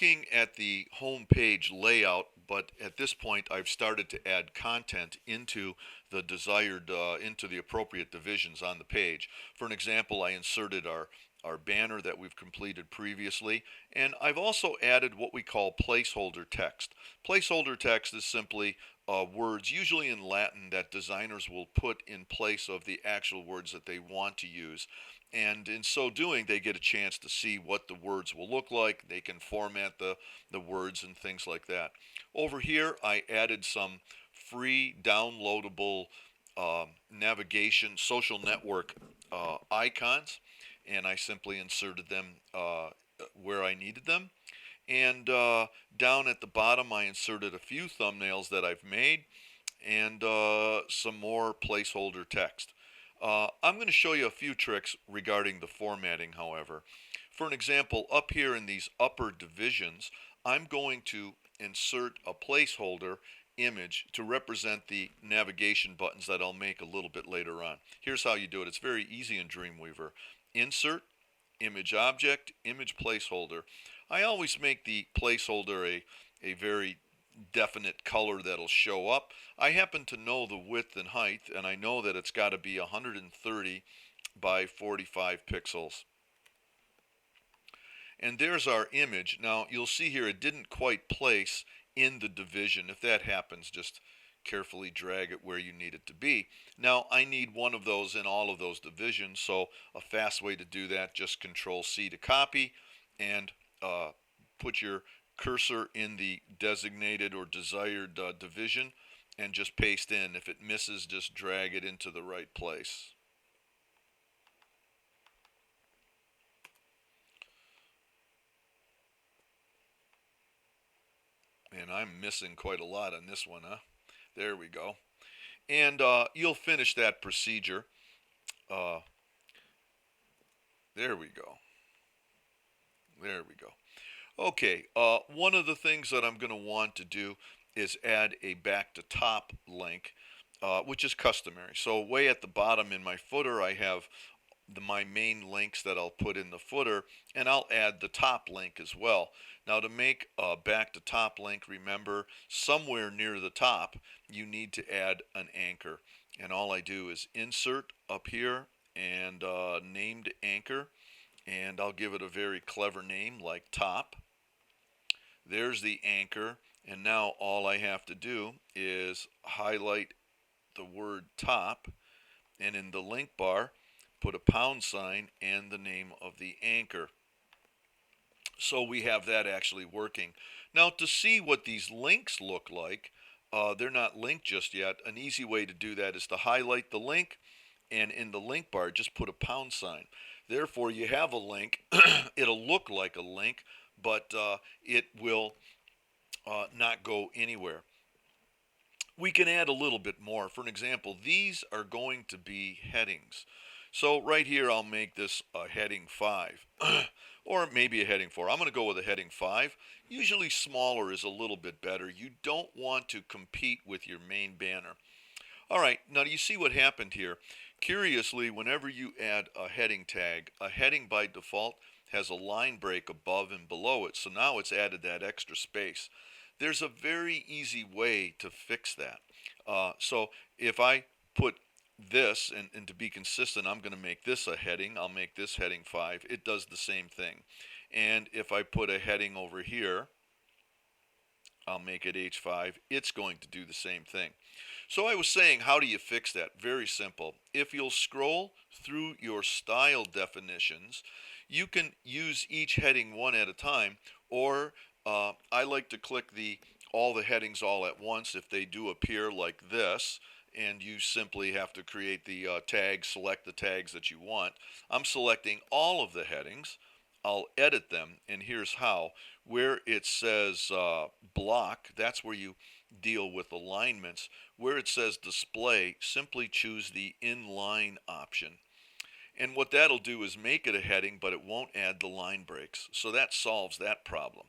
looking at the home page layout, but at this point I've started to add content into the desired, into the appropriate divisions on the page. For an example, I inserted our banner that we've completed previously, and I've also added what we call placeholder text. Placeholder text is simply words, usually in Latin, that designers will put in place of the actual words that they want to use. And in so doing, they get a chance to see what the words will look like. They can format the words and things like that. Over here, I added some free downloadable navigation social network icons, and I simply inserted them where I needed them. And down at the bottom, I inserted a few thumbnails that I've made and some more placeholder text. I'm going to show you a few tricks regarding the formatting, however. For an example, up here in these upper divisions, I'm going to insert a placeholder image to represent the navigation buttons that I'll make a little bit later on. Here's how you do it. It's very easy in Dreamweaver. Insert, image object, image placeholder. I always make the placeholder a very definite color that'll show up. I happen to know the width and height, and I know that it's got to be 130 by 45 pixels. And there's our image. Now you'll see here it didn't quite place in the division. If that happens, just carefully drag it where you need it to be. Now I need one of those in all of those divisions, so a fast way to do that, just Control C to copy and put your cursor in the designated or desired division and just paste in. If it misses, just drag it into the right place. And I'm missing quite a lot on this one, huh? There we go. And you'll finish that procedure. Uh, there we go. There we go. Okay, one of the things that I'm going to want to do is add a back to top link, which is customary. So way at the bottom in my footer, I have my main links that I'll put in the footer, and I'll add the top link as well. Now to make a back to top link, remember somewhere near the top you need to add an anchor, and all I do is insert up here and named anchor, and I'll give it a very clever name like top. There's the anchor, and now all I have to do is highlight the word top, and in the link bar put a pound sign and the name of the anchor. So we have that actually working. Now to see what these links look like, they're not linked just yet. An easy way to do that is to highlight the link, and in the link bar just put a pound sign. Therefore you have a link. It'll look like a link, but it will not go anywhere. We can add a little bit more. For an example, these are going to be headings. So right here I'll make this a heading 5 or maybe a heading 4. I'm going to go with a heading 5. Usually smaller is a little bit better. You don't want to compete with your main banner. All right, now do you see what happened here? Curiously, whenever you add a heading tag, a heading by default has a line break above and below it, so now it's added that extra space. There's a very easy way to fix that. So if I put this, and to be consistent, I'm going to make this a heading. I'll make this heading 5. It does the same thing. And if I put a heading over here, I'll make it H5. It's going to do the same thing. So I was saying, how do you fix that? Very simple. If you'll scroll through your style definitions, you can use each heading one at a time, or I like to click all the headings all at once if they do appear like this, and you simply have to create the tag, select the tags that you want. I'm selecting all of the headings. I'll edit them, and here's how. Where it says block, that's where you deal with alignments. Where it says display, simply choose the inline option. And what that'll do is make it a heading, but it won't add the line breaks. So that solves that problem.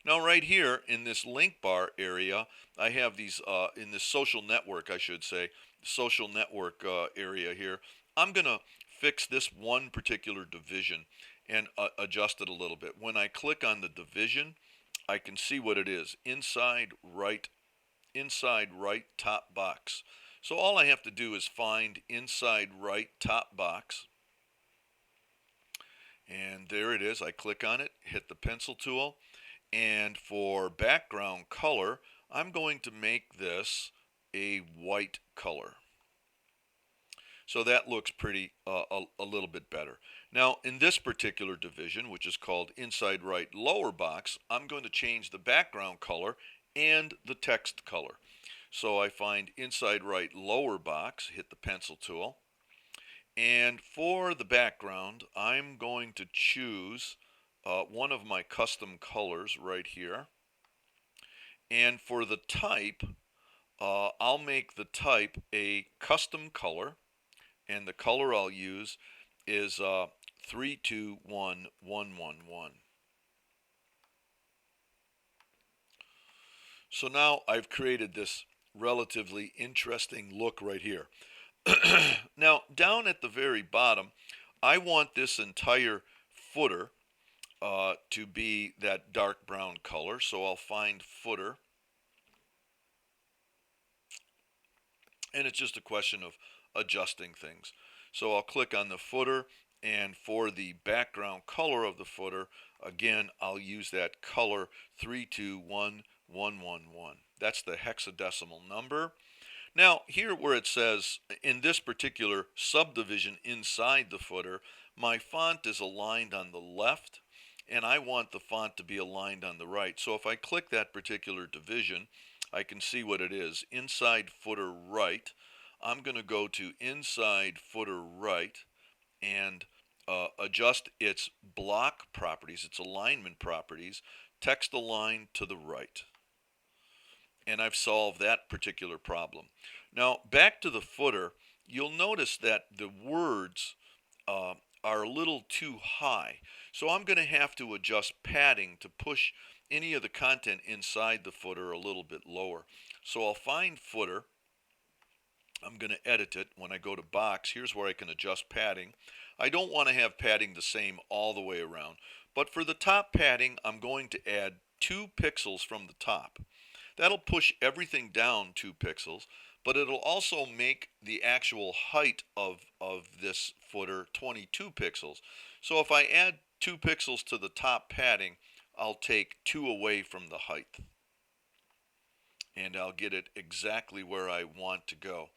Now right here in this link bar area, I have these, in this social network, I should say, social network area here, I'm going to fix this one particular division and adjust it a little bit. When I click on the division, I can see what it is. Inside right top box. So all I have to do is find inside right top box. And there it is. I click on it, hit the pencil tool, and for background color, I'm going to make this a white color. So that looks pretty a little bit better. Now in this particular division, which is called inside right lower box, I'm going to change the background color and the text color. So I find inside right lower box, hit the pencil tool, and for the background I'm going to choose one of my custom colors right here. And for the type, I'll make the type a custom color, and the color I'll use is 321111. So now I've created this relatively interesting look right here. Now down at the very bottom, I want this entire footer to be that dark brown color, so I'll find footer, and it's just a question of adjusting things. So I'll click on the footer, and for the background color of the footer, again I'll use that color 321111. That's the hexadecimal number. Now here where it says in this particular subdivision inside the footer, my font is aligned on the left and I want the font to be aligned on the right. So if I click that particular division, I can see what it is. Inside footer right, I'm going to go to inside footer right and adjust its block properties, its alignment properties, text align to the right. And I've solved that particular problem. Now back to the footer, you'll notice that the words are a little too high. So I'm going to have to adjust padding to push any of the content inside the footer a little bit lower. So I'll find footer. I'm going to edit it. When I go to box, here's where I can adjust padding. I don't want to have padding the same all the way around, but for the top padding, I'm going to add 2 pixels from the top. That'll push everything down 2 pixels, but it'll also make the actual height of this footer 22 pixels. So if I add 2 pixels to the top padding, I'll take 2 away from the height, and I'll get it exactly where I want to go.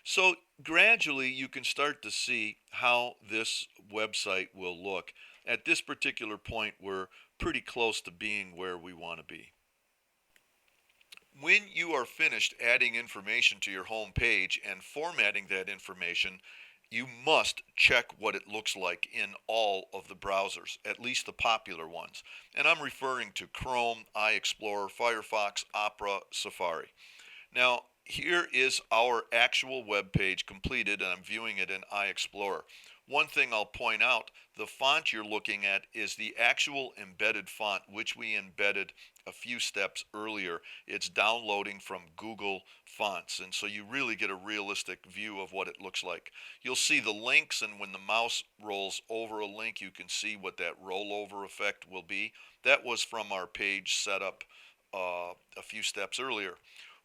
So gradually you can start to see how this website will look. At this particular point, we're pretty close to being where we want to be. When you are finished adding information to your home page and formatting that information, you must check what it looks like in all of the browsers, at least the popular ones. And I'm referring to Chrome, iExplorer, Firefox, Opera, Safari. Now, here is our actual web page completed, and I'm viewing it in iExplorer. One thing I'll point out, the font you're looking at is the actual embedded font, which we embedded a few steps earlier. It's downloading from Google Fonts, and so you really get a realistic view of what it looks like. You'll see the links, and when the mouse rolls over a link, you can see what that rollover effect will be. That was from our page setup a few steps earlier.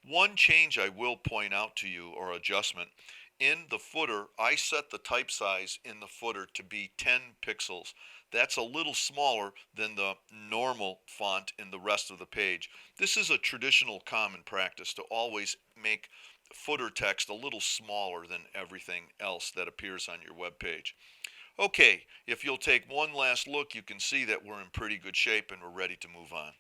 One change I will point out to you, or adjustment, in the footer, I set the type size in the footer to be 10 pixels. That's a little smaller than the normal font in the rest of the page. This is a traditional common practice to always make footer text a little smaller than everything else that appears on your web page. Okay, if you'll take one last look, you can see that we're in pretty good shape and we're ready to move on.